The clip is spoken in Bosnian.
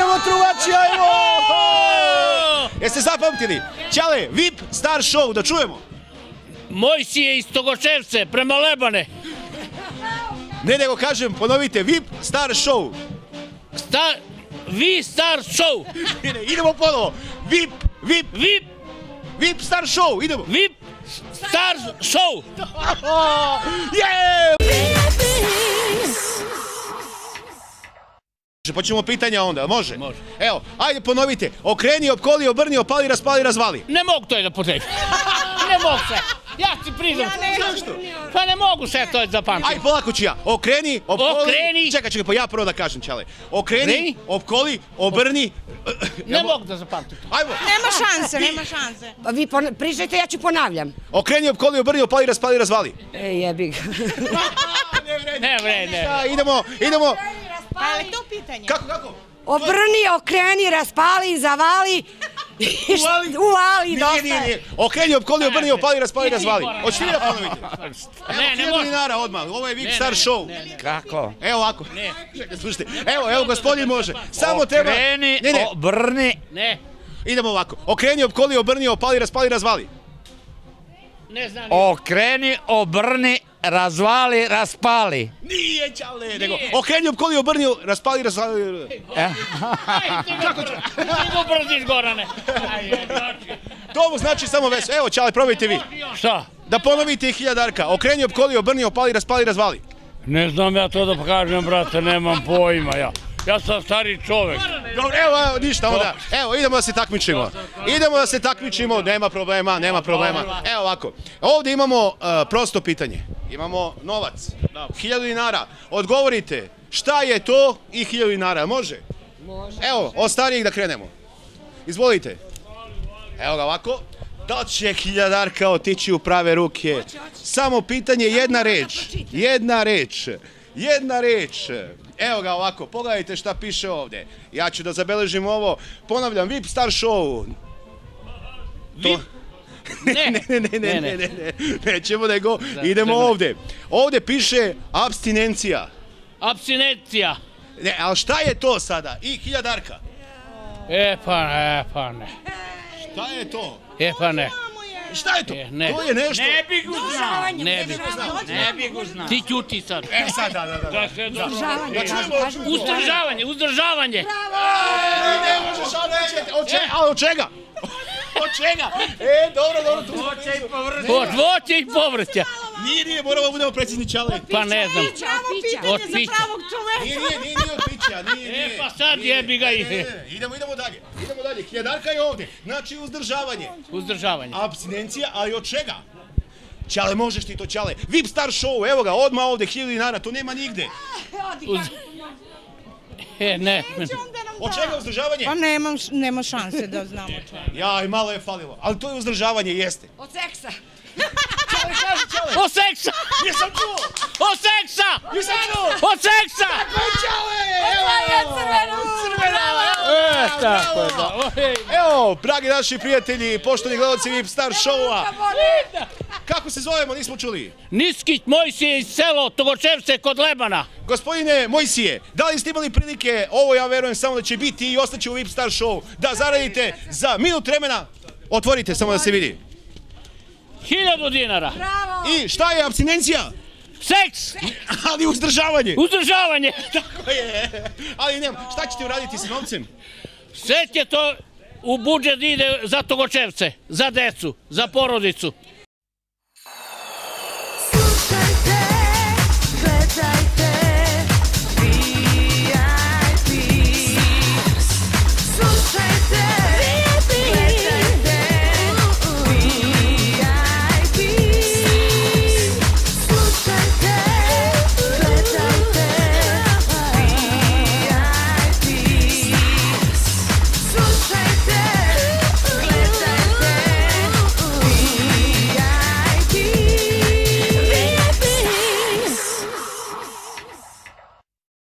idemo truvači, ajmo! Jeste zapamtili? Ćale, VIP Star Show, da čujemo. Mojsije iz Togočevce, prema Lebane. Ne, nego kažem, ponovite, VIP Star Show. Vi Star Show. Idemo ponovo. VIP Star Show, idemo. VIP Star Show. Počnemo pitanja onda, može? Može. Evo, ajde ponovite. Okreni, opkoli, obrni, opali, raspali, razvali. Ne mogu to da potrebim. Ne mogu sve. Ja ti priznam. Zašto? Pa ne mogu sve to zapamtiti. Ajde, polako ću ja. Okreni, opkoli... Čekaj, pa ja prvo da kažem, Ćale. Okreni, opkoli, obrni... Ne mogu da zapamtim. Ajmo. Nema šanse. Vi pričajte, ja ću ponavljam. Okreni, opkoli, obrni, opali, raspali, razvali. Jebi ga. Ne vrede. Idemo. Pa je to pitanje? Kako? Obrni, okreni, raspali, zavali. Uvali, dosta. Nije. Okreni, opkoli, obrni, opali, raspali, razvali. Hoćete li da ponovite? Ne, 1000 dinara odmah. Ovo je VIP Star Show. Kako? Evo ovako. Čekaj, slušajte. Evo, gospodin može. Samo treba... Okreni, obrni. Ne. Idemo ovako. Okreni, opkoli, obrni, opali, raspali, razvali. Ne znam. Okreni, obrni, razvali, raspali. Nije, Ćale, nego okreni, opkoli, obrni, raspali, razvali. Kako ću? Ti go brziš, Gorane. To mu znači samo veso. Evo, Ćale, probajte vi. Šta? Da ponovite 1000 darka. Okreni, opkoli, obrni, opali, raspali, razvali. Ne znam ja to da kažem, brate, nemam pojma ja. Ja sam stari čovek. Dobro, evo, ništa onda. Evo, idemo da se takmičimo. Nema problema. Evo ovako. Ovdje imamo prosto pitanje. Imamo novac. 1000 dinara. Odgovorite šta je to i 1000 dinara. Može? Evo, od starijih da krenemo. Izvolite. Evo ga ovako. Da će 1000 darka otići u prave ruke? Samo pitanje, jedna reč. Evo ga ovako, pogledajte šta piše ovdje. Ja ću da zabeležim ovo. Ponavljam, VIP Star Show. Ne. Nećemo nego, idemo ovdje. Ovdje piše apstinencija. Apstinencija. Ne, ali šta je to sada? I 1000 darka. Pa ne. Šta je to? Pa ne. Šta je to? To je nešto. Ne bi go znao. Ti ćuti sad. Sad, da. Uzdržavanje. Ne možeš, ali od čega? Od čega? Dobro, tu smo. Od voća i povrća. Nije, moramo da budemo precizni, Ćale. Pa ne znam. Od pića. Nije od pića, nije. Pa sad jebi ga i... Idemo dalje. 1000 darka je ovdje. Znači uzdržavanje. Apstinencija, ali od čega? Ćale, možeš ti to, Ćale. VIP Star Show, evo ga, odmah ovdje, 1000 dinara, to nema nigde. Ne. Od čega uzdržavanje? Pa nema šanse da znamo čega. Jaj, malo je falilo, ali to je uzdržavanje, jeste. Od seksa. O seksa! Nisam čuo! O seksa! O seksa! Evo, dragi naši prijatelji, poštovani gledalci VIP Star Showa. Kako se zovemo, nismo čuli? Niskić Mojsije iz selo Togočevce kod Lebana. Gospodine Mojsije, da li ste imali prilike, ovo ja verujem samo da će biti i ostaće u VIP Star Show, da zaradite za minut vremena? Otvorite, samo da se vidi. 1000 dinara. I šta je apstinencija? Seks! Ali uzdržavanje. Uzdržavanje. Tako je. Ali nema, šta ćete uraditi s novcem? Sve će to u budžet ide za Togočevce, za decu, za porodicu.